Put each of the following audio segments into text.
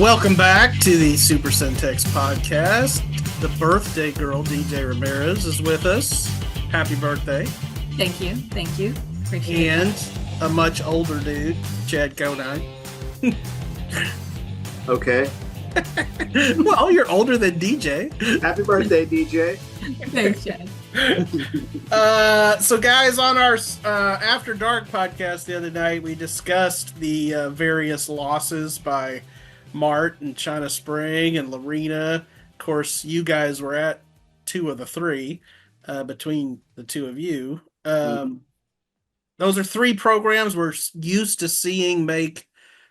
Welcome back to the Super Centex Podcast. The birthday girl, DJ Ramirez, is with us. Happy birthday. Thank you. Appreciate and it. A much older dude, Chad Conine. Okay. Well, you're older than DJ. Happy birthday, DJ. Thanks, Chad. So guys, on our After Dark podcast the other night, we discussed the various losses by Mart and China Spring and Lorena. Of course, you guys were at two of the three between the two of you. Those are three programs we're used to seeing make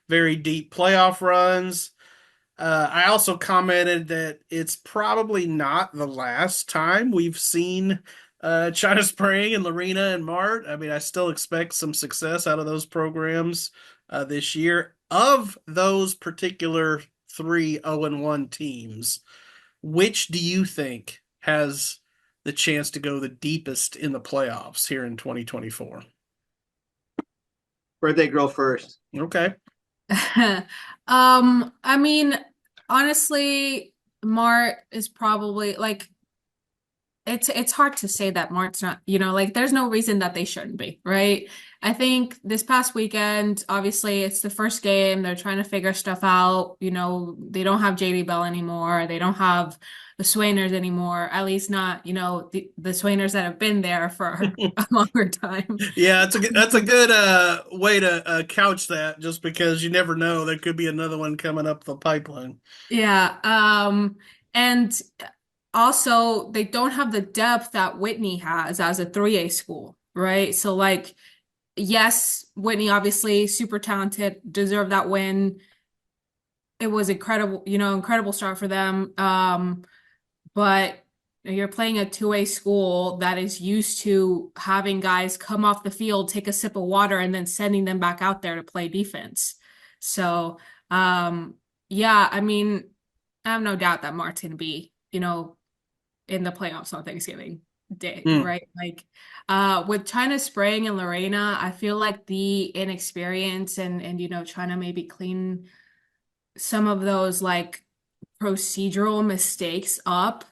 very deep playoff runs. I also commented that it's probably not the last time we've seen China Spring and Lorena and Mart. I mean, I still expect some success out of those programs this year. Of those particular 3 0-1 teams, which do you think has the chance to go the deepest in the playoffs here in 2024? Birthday girl first. Okay. I mean, honestly, Mart is probably like it's hard to say that Mart's not, there's no reason that they shouldn't be, right? I think this past weekend, obviously it's the first game. They're trying to figure stuff out. They don't have JD Bell anymore. They don't have the Swainers anymore, at least not, the Swainers that have been there for a longer time. Yeah, that's a good way to couch that, just because you never know. There could be another one coming up the pipeline. Yeah. And also they don't have the depth that Whitney has as a 3A school, right? So yes, Whitney obviously super talented, deserved that win. It was incredible start for them. But you're playing a 2A school that is used to having guys come off the field, take a sip of water, and then sending them back out there to play defense. So, yeah, I mean, I have no doubt that Mart's going to be, in the playoffs on Thanksgiving Day, right? With China Spring and Lorena, I feel like the inexperience and trying to maybe clean some of those procedural mistakes up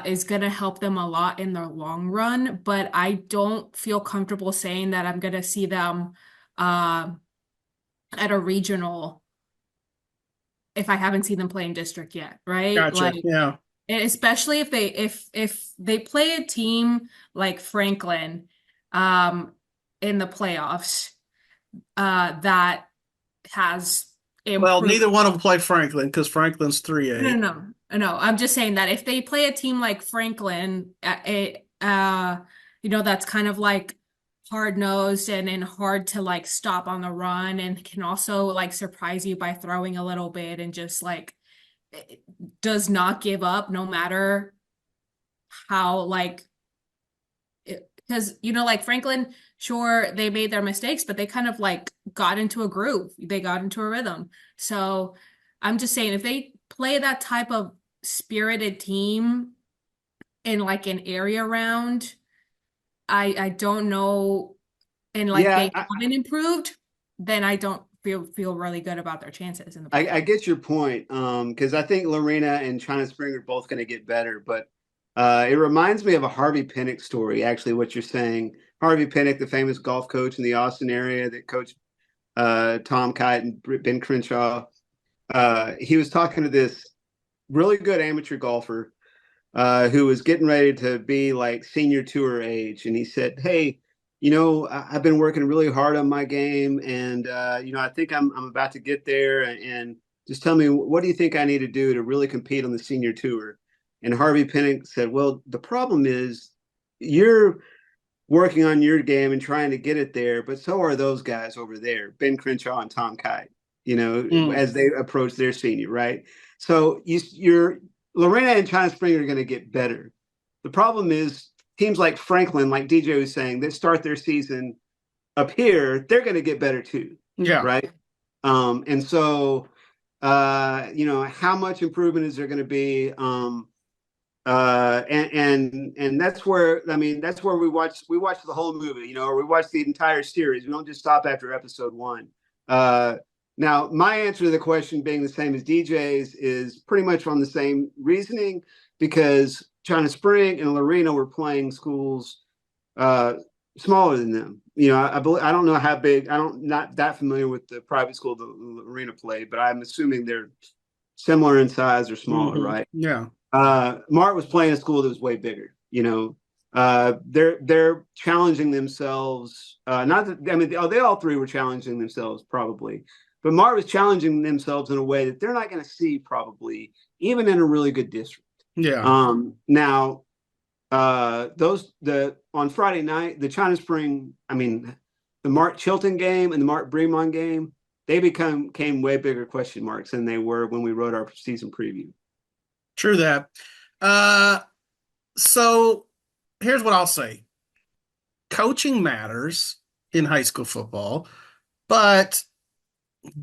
is going to help them a lot in the long run. But I don't feel comfortable saying that I'm going to see them at a regional if I haven't seen them play in district yet, right? Gotcha. Yeah. Especially if they play a team like Franklin in the playoffs that has improved. Well, neither one of them play Franklin because Franklin's 3A. No. I'm just saying that if they play a team like Franklin, that's kind of hard-nosed and hard to stop on the run, and can also surprise you by throwing a little bit and just does not give up no matter how because Franklin, sure, they made their mistakes, but they kind of got into a groove. They got into a rhythm. So I'm just saying, if they play that type of spirited team in an area round, I don't know, and they haven't improved, then I don't feel really good about their chances in the playoffs. I get your point, because I think Lorena and China Spring are both going to get better, but it reminds me of a Harvey Pinnock story, actually, what you're saying. Harvey Pinnock, the famous golf coach in the Austin area that coached Tom Kite and Ben Crenshaw, he was talking to this really good amateur golfer who was getting ready to be senior tour age, and he said, "Hey, I've been working really hard on my game, and I think I'm about to get there. And just tell me, what do you think I need to do to really compete on the senior tour?" And Harvey Pinnock said, "Well, the problem is you're working on your game and trying to get it there, but so are those guys over there, Ben Crenshaw and Tom Kite, as they approach their senior, right? So you're Lorena and China Spring are going to get better. The problem is teams like Franklin, like DJ was saying, that start their season up here, they're going to get better too. Yeah. Right. And so, how much improvement is there going to be? And that's where we watch the whole movie, or we watch the entire series. We don't just stop after episode 1. Now, my answer to the question being the same as DJ's is pretty much on the same reasoning, because China Spring and Lorena were playing schools smaller than them. I don't know how big. Not that familiar with the private school the Lorena played, but I'm assuming they're similar in size or smaller, right? Yeah. Mart was playing a school that was way bigger. They're challenging themselves. Not that, I mean, they all three were challenging themselves probably, but Mart was challenging themselves in a way that they're not going to see probably even in a really good district. Yeah. Now, on Friday night, the China Spring, the Mart Chilton game and the Mart Bremond game, they became way bigger question marks than they were when we wrote our season preview. True that. So here's what I'll say. Coaching matters in high school football, but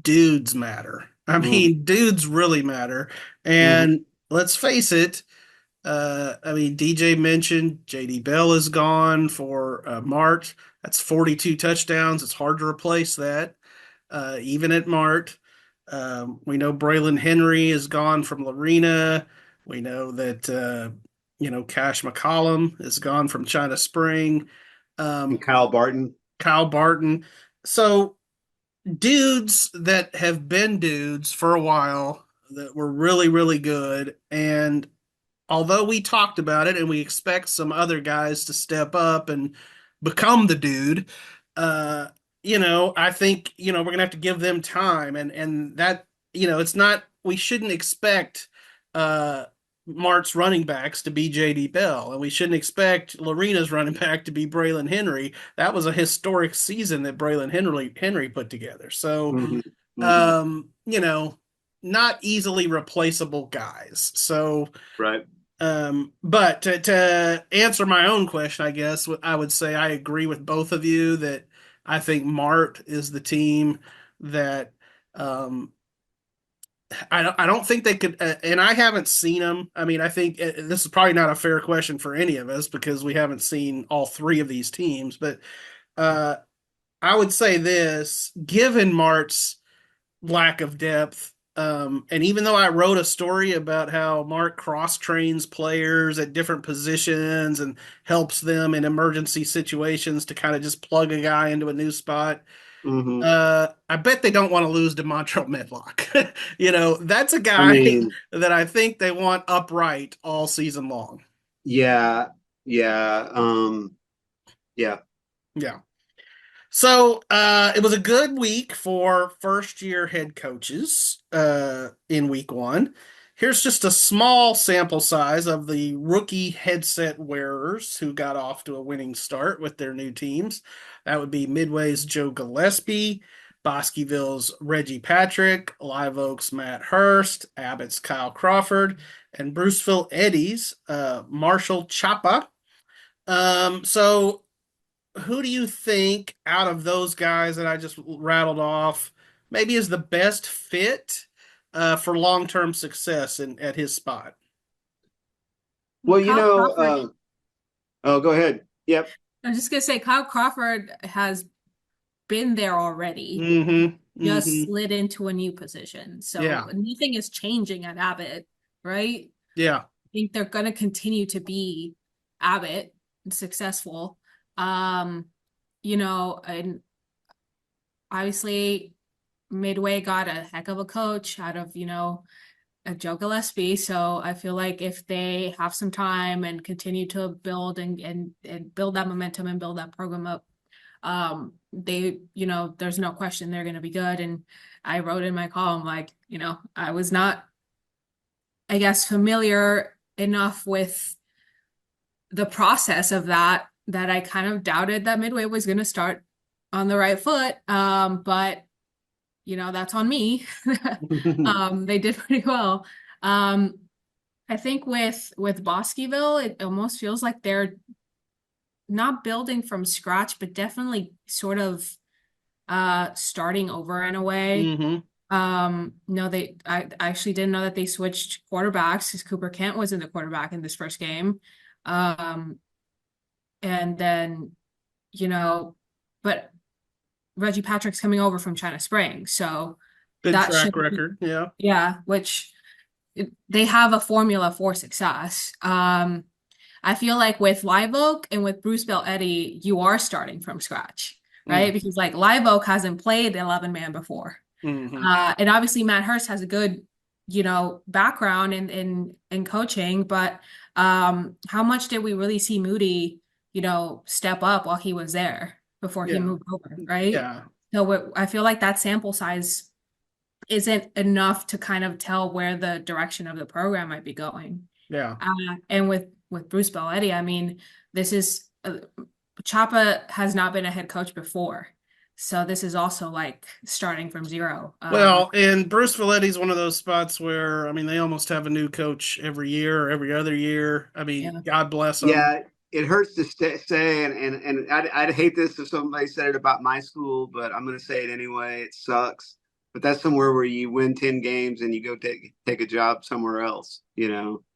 dudes matter. I mean, dudes really matter. And let's face it, DJ mentioned JD Bell is gone for Mart. That's 42 touchdowns. It's hard to replace that, even at Mart. We know Braylon Henry is gone from Lorena. We know that, Cash McCollum is gone from China Spring. And Kyle Barton. So dudes that have been dudes for a while that were really, really good. And although we talked about it and we expect some other guys to step up and become the dude, I think, we're going to have to give them time. And that, it's not, we shouldn't expect Mart's running backs to be JD Bell, and we shouldn't expect Lorena's running back to be Braylon Henry. That was a historic season that Braylon Henry put together. So, not easily replaceable guys. So, right. But to answer my own question, I guess I would say I agree with both of you that I think Mart is the team that I don't think they could, and I haven't seen them. I mean, I think this is probably not a fair question for any of us because we haven't seen all three of these teams. But I would say this: given Mart's lack of depth, and even though I wrote a story about how Mart cross trains players at different positions and helps them in emergency situations to kind of just plug a guy into a new spot. I bet they don't want to lose to Montreal Medlock. That's a guy that I think they want upright all season long. Yeah. So it was a good week for first-year head coaches in week one. Here's just a small sample size of the rookie headset wearers who got off to a winning start with their new teams. That would be Midway's Joe Gillespie, Bosqueville's Reggie Patrick, Live Oak's Matt Hurst, Abbott's Kyle Crawford, and Bruceville-Eddy's Marcial Chapa. So who do you think out of those guys that I just rattled off maybe is the best fit for long-term success at his spot? Well, go ahead. Yep. I was just going to say, Kyle Crawford has been there already. Just slid into a new position. So nothing is changing at Abbott, right? Yeah. I think they're going to continue to be Abbott and successful. And obviously Midway got a heck of a coach out of, Joe Gillespie. So I feel like if they have some time and continue to build and build that momentum and build that program up, there's no question they're going to be good. And I wrote in my column, I was not, I guess, familiar enough with the process of that I kind of doubted that Midway was going to start on the right foot. But that's on me. They did pretty well. I think with Bosqueville, it almost feels like they're not building from scratch, but definitely sort of starting over in a way. I actually didn't know that they switched quarterbacks because Cooper Kent wasn't the quarterback in this first game. And then, but Reggie Patrick's coming over from China Spring. So Good that track should, record. Yeah. yeah, which they have a formula for success. I feel like with Live Oak and with Bruceville-Eddy, you are starting from scratch, right? Mm. Because like Live Oak hasn't played 11 man before. Hmm. And obviously Matt Hurst has a good, background in coaching, but how much did we really see Moody, step up while he was there before he Yeah. moved over, right? Yeah. So I feel like that sample size isn't enough to kind of tell where the direction of the program might be going. Yeah. And with Bruceville-Eddy, I mean, this is Chapa has not been a head coach before, so this is also like starting from zero. Well, and Bruceville-Eddy's one of those spots where, I mean, they almost have a new coach every year or every other year. I mean, Yeah. God bless them. Yeah, it hurts to say, and I'd hate this if somebody said it about my school, but I'm going to say it anyway. It sucks, but that's somewhere where you win 10 games and you go take a job somewhere else.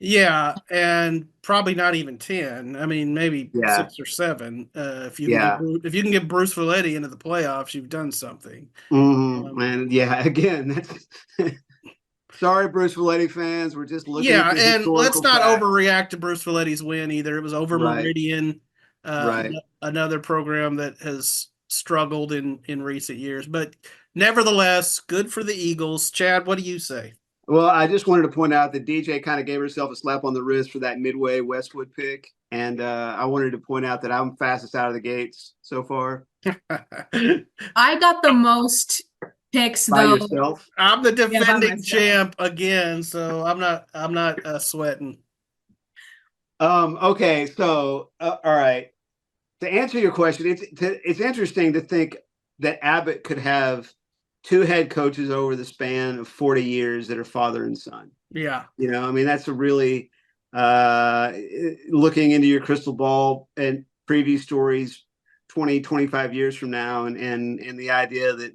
Yeah, and probably not even 10. I mean, maybe Yeah, 6 or 7. If you can yeah. get Bruceville-Eddy into the playoffs, you've done something. And yeah, again, that's sorry, Bruceville-Eddy fans. We're just looking at Yeah, the and let's historical not facts. overreact to Bruceville-Eddy's win either. It was over Right, Meridian, right. another program that has struggled in recent years. But nevertheless, good for the Eagles. Chad, what do you say? Well, I just wanted to point out that DJ kind of gave herself a slap on the wrist for that Midway Westwood pick. And I wanted to point out that I'm fastest out of the gates so far. I got the most picks By though. yourself? I'm the Yeah, by defending myself. champ again, so I'm not sweating. Okay, so all right. To answer your question, it's interesting to think that Abbott could have two head coaches over the span of 40 years that are father and son. Yeah. I mean, that's a really looking into your crystal ball and preview stories 20, 25 years from now, and the idea that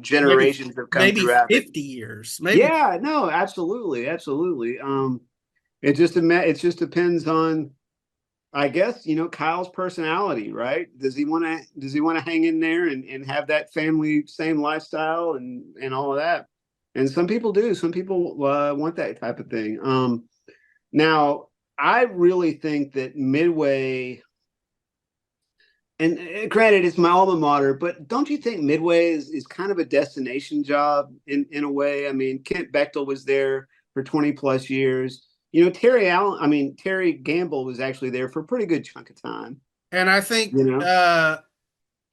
generations have come Maybe through Abbott. 50 years. Maybe. Yeah, no, absolutely. It just depends on, I guess, Kyle's personality, right? Does he want to hang in there and have that family, same lifestyle and all of that? And some people do. Some people want that type of thing. Now, I really think that Midway, and granted, it's my alma mater, but don't you think Midway is kind of a destination job in a way? I mean, Kent Bechtel was there for 20 plus years. Terry Gamble was actually there for a pretty good chunk of time. And I think You know,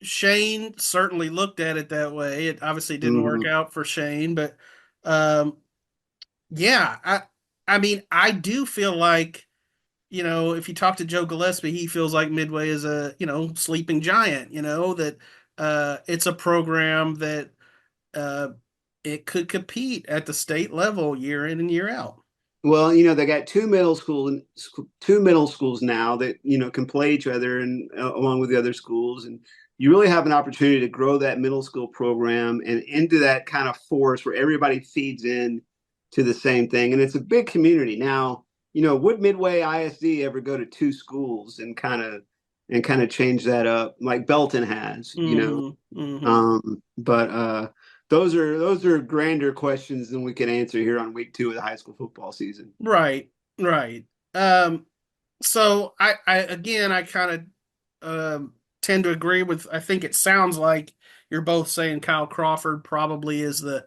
Shane certainly looked at it that way. It obviously didn't work Mhm. out for Shane, but um, yeah, I mean, I do feel like, if you talk to Joe Gillespie, he feels like Midway is a, sleeping giant, that it's a program that uh, it could compete at the state level year in and year out. Well, they got two middle schools now that can play each other and along with the other schools, and you really have an opportunity to grow that middle school program and into that kind of force where everybody feeds in to the same thing, and it's a big community now. Would Midway ISD ever go to two schools and kind of change that up like Belton has? Mm-hmm. Mm-hmm. But those are grander questions than we can answer here on week 2 of the high school football season. Right, right. So I kind of tend to agree with. I think it sounds like you're both saying Kyle Crawford probably is the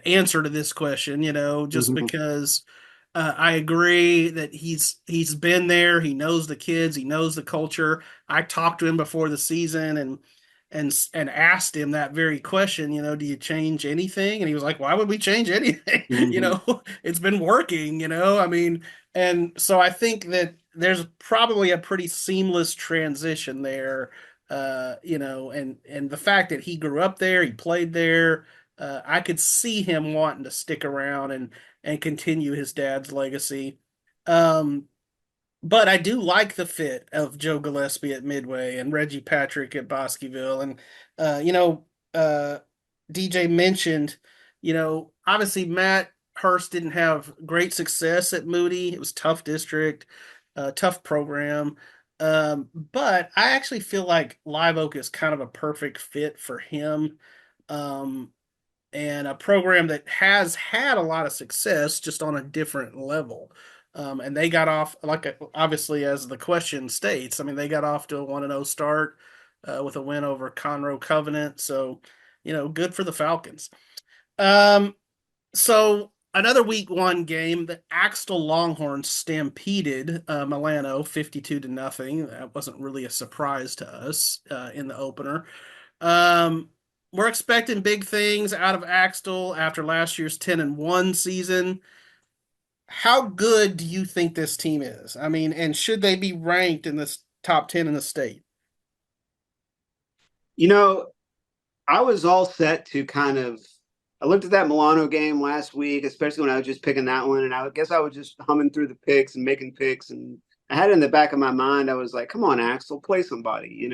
answer to this question. Just Mhm. because I agree that he's been there. He knows the kids. He knows the culture. I talked to him before the season and asked him that very question. Do you change anything? And he was like, "Why would we change anything? Mhm. It's been working. I mean." And so I think that there's probably a pretty seamless transition there, and the fact that he grew up there, he played there, I could see him wanting to stick around and continue his dad's legacy. Um, but I do like the fit of Joe Gillespie at Midway and Reggie Patrick at Bosqueville. And, uh, you know, uh, DJ mentioned, obviously Matt Hurst didn't have great success at Moody. It was tough district, tough program. But I actually feel like Live Oak is kind of a perfect fit for him. Um, and a program that has had a lot of success just on a different level. And they got off, like obviously as the question states, I mean, they got off to a 1-0 start with a win over Conroe Covenant. So, good for the Falcons. So another week 1 game, the Axtell Longhorns stampeded Milano 52-0. That wasn't really a surprise to us in the opener. We're expecting big things out of Axtell after last year's 10-1 season. How good do you think this team is? I mean, and should they be ranked in this top 10 in the state? I was all set to I looked at that Milano game last week, especially when I was just picking that one. And I guess I was just humming through the picks and making picks. And I had it in the back of my mind, I was like, come on, Axtell, play somebody,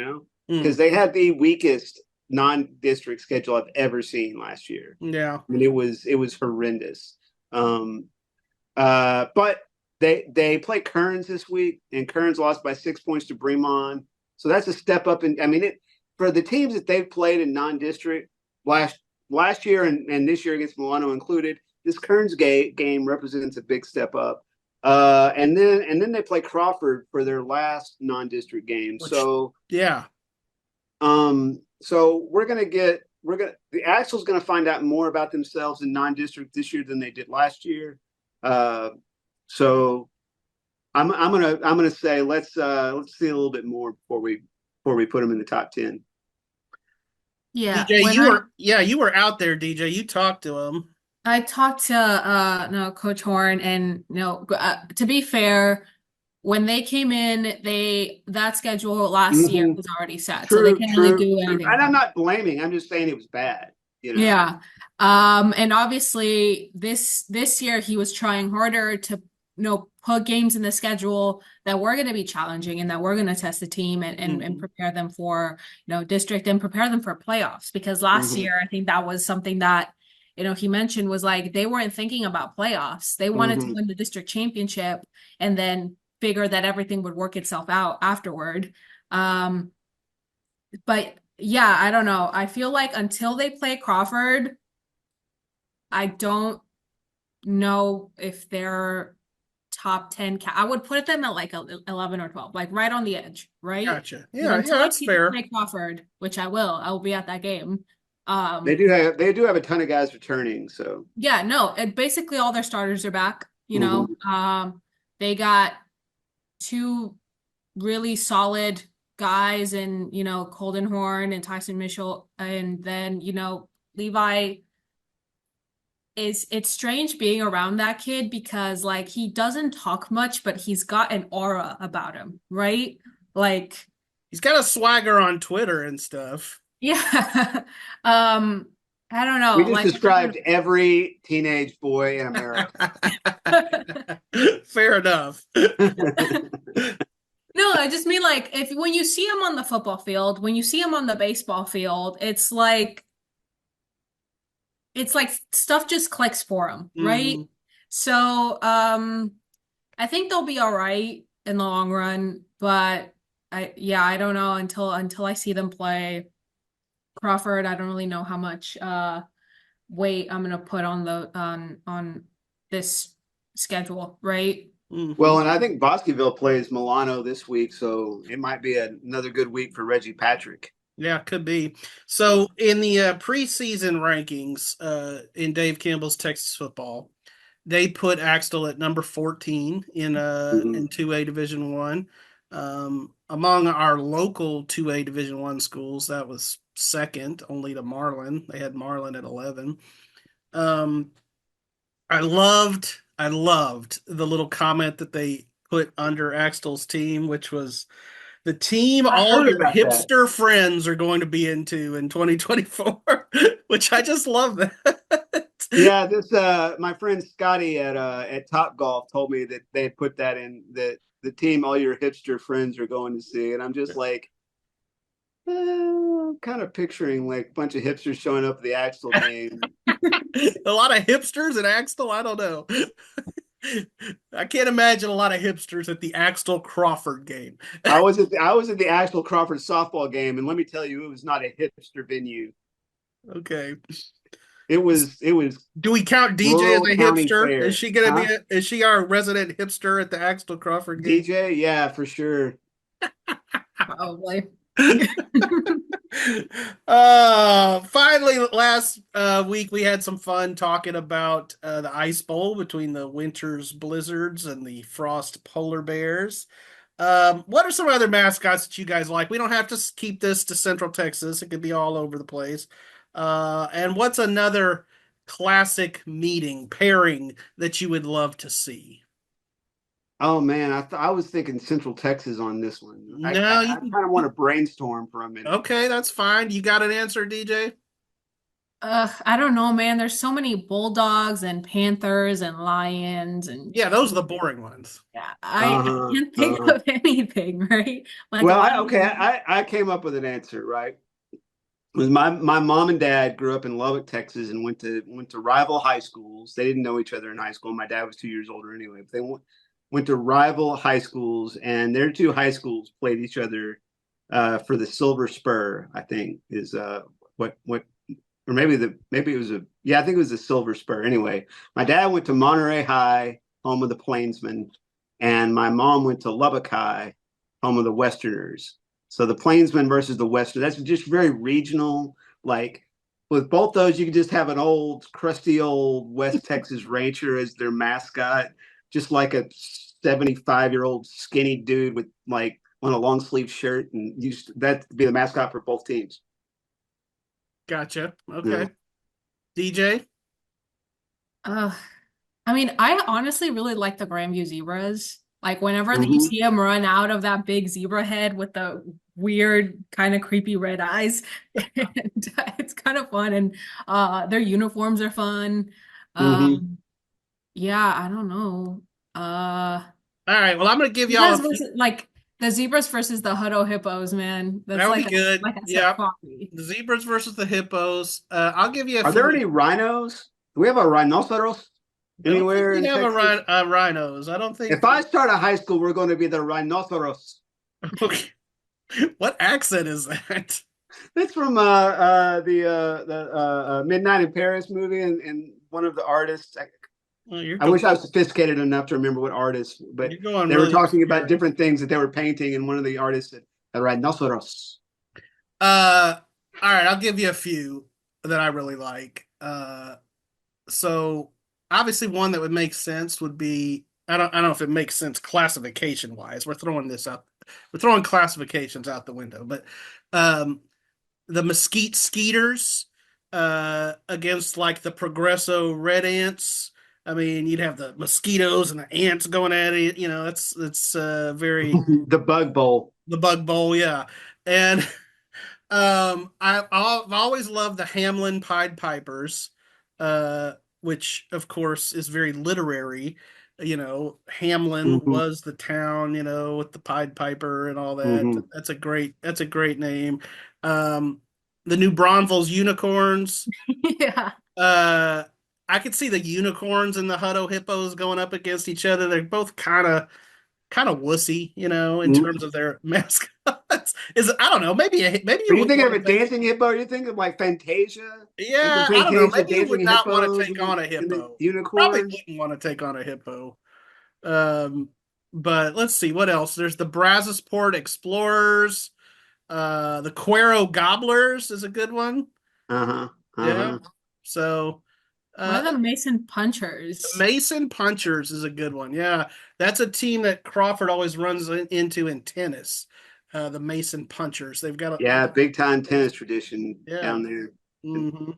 because they had the weakest non-district schedule I've ever seen last year. Yeah. I mean, it was horrendous. But they play Kearns this week, and Kearns lost by 6 points to Bremond. So that's a step up. For the teams that they've played in non-district last year and this year against Milano included, this Kearns game represents a big step up. And then they play Crawford for their last non-district game. Yeah. So the Axtell's gonna find out more about themselves in non-district this year than they did last year. So I'm gonna say let's see a little bit more before we put them in the top 10. Yeah, DJ, you were out there, DJ. You talked to him. I talked to Coach Horn, and to be fair, when they came in, that schedule last year was already set, so they can't really do anything. And I'm not blaming. I'm just saying it was bad. Yeah. And obviously this year he was trying harder to put games in the schedule that were going to be challenging and that were going to test the team and prepare them for district and prepare them for playoffs, because last year I think that was something that he mentioned was like they weren't thinking about playoffs. They wanted to win the district championship and then figure that everything would work itself out afterward. But yeah, I don't know. I feel like until they play Crawford, I don't know if they're top 10. I would put them at like 11 or 12, like right on the edge, right? Gotcha. Yeah, that's fair. Play Crawford, which I will be at that game. They do have a ton of guys returning, so yeah, no, basically all their starters are back. They got 2 really solid guys and Colden Horn and Tyson Mitchell, and then Levi it's strange being around that kid because like he doesn't talk much, but he's got an aura about him, right? Like he's got a swagger on Twitter and stuff. Yeah. I don't know. We just described every teenage boy in America. Fair enough. No, I just mean like when you see him on the football field, when you see him on the baseball field, it's like stuff just clicks for him, right? So I think they'll be all right in the long run, but I don't know until I see them play Crawford. I don't really know how much weight I'm gonna put on on this schedule, right? Well, and I think Bosqueville plays Milano this week, so it might be another good week for Reggie Patrick. Yeah, could be. So in the preseason rankings in Dave Campbell's Texas football, they put Axtell at number 14 in 2A Division I. Among our local 2A Division I schools, that was second, only to Marlin. They had Marlin at 11. I loved the little comment that they put under Axtell's team, which was the team all your hipster friends are going to be into in 2024, which I just love that. Yeah, this my friend Scotty at Top Golf told me that they had put that in, that the team all your hipster friends are going to see, and I'm just like, kind of picturing like a bunch of hipsters showing up at the Axtell game. A lot of hipsters at Axtell? I don't know. I can't imagine a lot of hipsters at the Axtell Crawford game. I was at the Axtell Crawford softball game, and let me tell you, it was not a hipster venue. Okay. it was Do we count DJ as rural a county hipster? Is fair. she gonna Huh? be? Is she our resident hipster at the Axtell Crawford game? DJ, yeah, for sure. Probably. Finally, last week we had some fun talking about the Ice Bowl between the Winter's Blizzards and the Frost Polar Bears. What are some other mascots that you guys like? We don't have to keep this to Central Texas. It could be all over the place. And what's another classic meeting pairing that you would love to see? Oh man, I was thinking Central Texas on this one. No, I kind of want to brainstorm for a minute. okay, that's fine. You got an answer, DJ? I don't know, man. There's so many bulldogs and panthers and lions and Yeah, those are the boring ones. yeah, I Uh-huh, can't think uh-huh. of anything, right? Like Well, lions. I came up with an answer, right? It was my mom and dad grew up in Lubbock, Texas, and went to rival high schools. They didn't know each other in high school. My dad was 2 years older anyway, but they went to rival high schools, and their two high schools played each other for the Silver Spur. I think is what or maybe it was I think it was the Silver Spur. Anyway, my dad went to Monterey High, home of the Plainsmen, and my mom went to Lubbock High, home of the Westerners. So the Plainsmen versus the Western. That's just very regional. Like with both those, you could just have an old, crusty old West Texas rancher as their mascot, just like a 75-year-old skinny dude with like on a long sleeve shirt, and that be the mascot for both teams. Gotcha. Yeah. Okay. DJ? Uh, I mean, I honestly really like the Grandview zebras. Like whenever you Mhm. see them run out of that big zebra head with the weird, kind of creepy red eyes, and it's kind of fun. And their uniforms are fun. Mhm. Um, yeah, I don't know. All right. Well, I'm going to give y'all a Zebras few. versus like the zebras versus the Hutto hippos, man. That's That'll be good. like I said, Yeah. coffee. The zebras versus the hippos. I'll give you a Are there few. any rhinos? Do we have a rhinoceros I don't think anywhere we in have Texas? rhinos. I don't think. If I start a high school, we're going to be the rhinoceros. Okay. What accent is that? That's from the Midnight in Paris movie, and one of the artists. Well, you're I going. wish I was sophisticated enough to remember what artist, but You're going they were really talking about obscure. different things that they were painting, and one of the artists said, "The rhinoceros." All right. I'll give you a few that I really like. So obviously one that would make sense would be I don't know if it makes sense classification wise. We're throwing this out. We're throwing classifications out the window, but um, the Mesquite Skeeters against like the Progresso Red Ants. I mean, you'd have the mosquitoes and the ants going at it. You know, it's very The Bug Bowl. the Bug Bowl, yeah. And I've always loved the Hamlin Pied Pipers, which of course is very literary. You know, Hamlin Hmm. was the town, you know, with the Pied Piper and all that. Hmm. That's a great name. Um, the New Braunfels Unicorns. Yeah. Uh, I could see the unicorns and the Hutto Hippos going up against each other. They're both kind of wussy, you know, in terms of their mascots. Is I don't know, maybe Are you you would thinking want of to a take. dancing hippo? Are you thinking of like Fantasia? Like the Yeah, I don't know. Fantasia Maybe you would dancing not want to hippos take on a and the hippo. Probably unicorns? wouldn't want to take on a hippo. Um, but let's see what else. There's the Brazosport Explorers. The Cuero Gobblers is a good one. Uh-huh. Yeah. Uh-huh. So, What uh, are the Mason the Punchers? Mason Punchers is a good one. Yeah, that's a team that Crawford always runs into in tennis. The Mason Punchers. They've got a Yeah, big time tennis tradition yeah. down there. Hmm.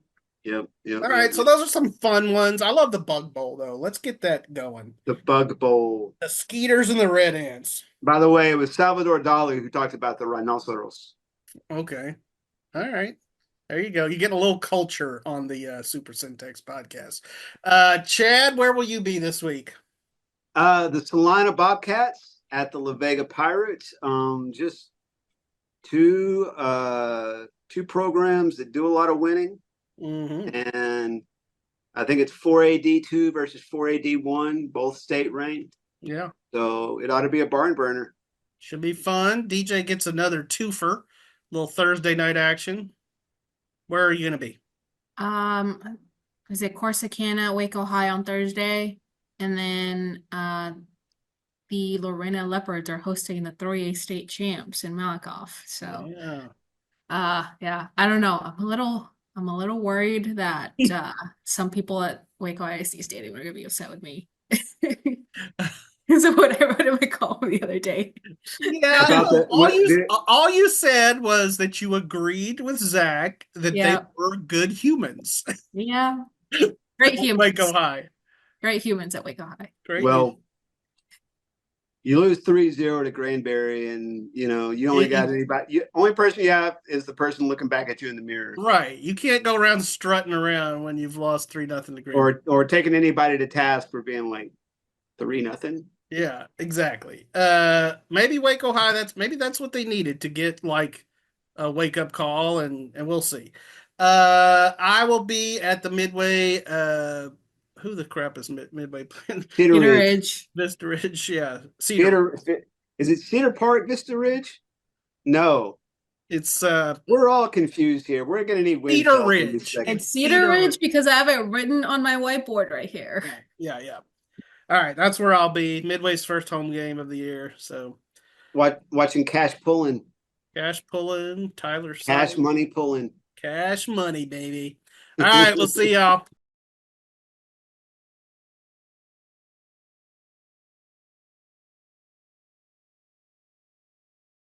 Yep, yep, All yep, right, so yep. those are some fun ones. I love the Bug Bowl though. Let's get that going. The Bug Bowl. The Skeeters and the Red Ants. By the way, it was Salvador Dali who talked about the rhinoceros. Okay. All right. There you go. You're getting a little culture on the Super Centex podcast. Chad, where will you be this week? The Salina Bobcats at the La Vega Pirates. Just two programs that do a lot of winning, Hmm. and I think it's 4AD2 versus 4AD1, both state ranked. Yeah. So it ought to be a barn burner. Should be fun. DJ gets another twofer, little Thursday night action. Where are you going to be? Um, is it Corsicana, Waco High on Thursday, and then the Lorena Leopards are hosting the 3A state champs in Malakoff. So Yeah. yeah, I don't know. I'm a little worried that some people at Waco ISD Stadium are gonna be upset with me. So what did we call him the other day? Yeah, About the- all you said was that you agreed with Zach that they were good humans. Yeah. Great humans. Waco High. Great humans at Waco High. Great Well, humans. you lose 3-0 to Granbury, and you only got anybody. Only person you have is the person looking back at you in the mirror. Right. You can't go around strutting around when you've lost 3-0 to Granbury. Or taking anybody to task for being like 3-0. Yeah, exactly. Maybe Waco High, maybe that's what they needed to get like a wake up call, and we'll see. I will be at the Midway. Who the crap is Midway playing? Cedar Ridge. Vista Ridge, yeah. Cedar. Is it Cedar Park, Vista Ridge? No. It's we're all confused here. We're gonna need Cedar Ridge. It's Cedar Ridge because I have it written on my whiteboard right here. Yeah. All right, that's where I'll be. Midway's first home game of the year. So watching cash pulling. Cash pulling, Tyler. Cash money pulling. Cash money, baby. All right, we'll see y'all.